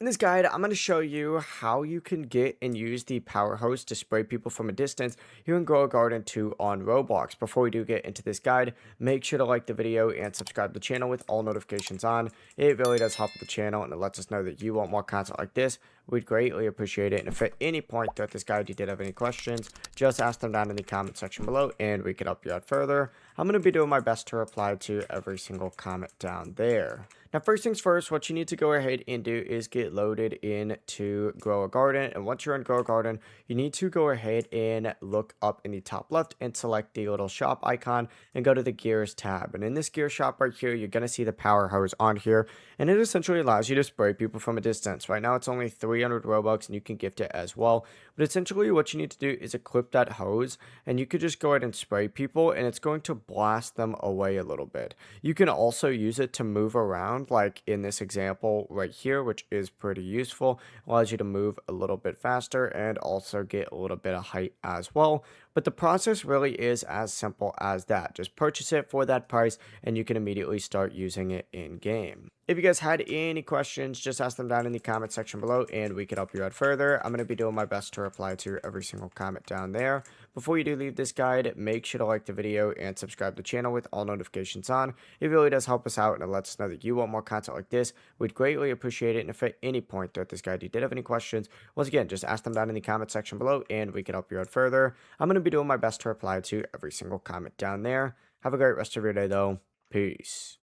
In this guide, I'm going to show you how you can get and use the power hose to spray people from a distance here in Grow a Garden 2 on Roblox. Before we do get into this guide, make sure to like the video and subscribe to the channel with all notifications on. It really does help with the channel and it lets us know that you want more content like this. We'd greatly appreciate it. And if at any point throughout this guide you did have any questions, just ask them down in the comment section below and we can help you out further. I'm going to be doing my best to reply to every single comment down there. Now, first things first, what you need to go ahead and do is get loaded into Grow a Garden. And once you're in Grow a Garden, you need to go ahead and look up in the top left and select the little shop icon and go to the gears tab. And in this gear shop right here, you're going to see the power hose on here. And it essentially allows you to spray people from a distance. Right now, it's only 300 Robux and you can gift it as well. But essentially, what you need to do is equip that hose and you could just go ahead and spray people and it's going to blast them away a little bit. You can also use it to move around, like in this example right here, which is pretty useful. Allows you to move a little bit faster and also get a little bit of height as well. But the process really is as simple as that. Just purchase it for that price and you can immediately start using it in game. If you guys had any questions, just ask them down in the comment section below and we can help you out further. I'm going to be doing my best to reply to every single comment down there. Before you do leave this guide, make sure to like the video and subscribe to the channel with all notifications on. It really does help us out and it lets us know that you want more content like this. We'd greatly appreciate it. And if at any point throughout this guide you did have any questions, once again, just ask them down in the comment section below and we can help you out further. I'm going to be doing my best to reply to every single comment down there. Have a great rest of your day though. Peace.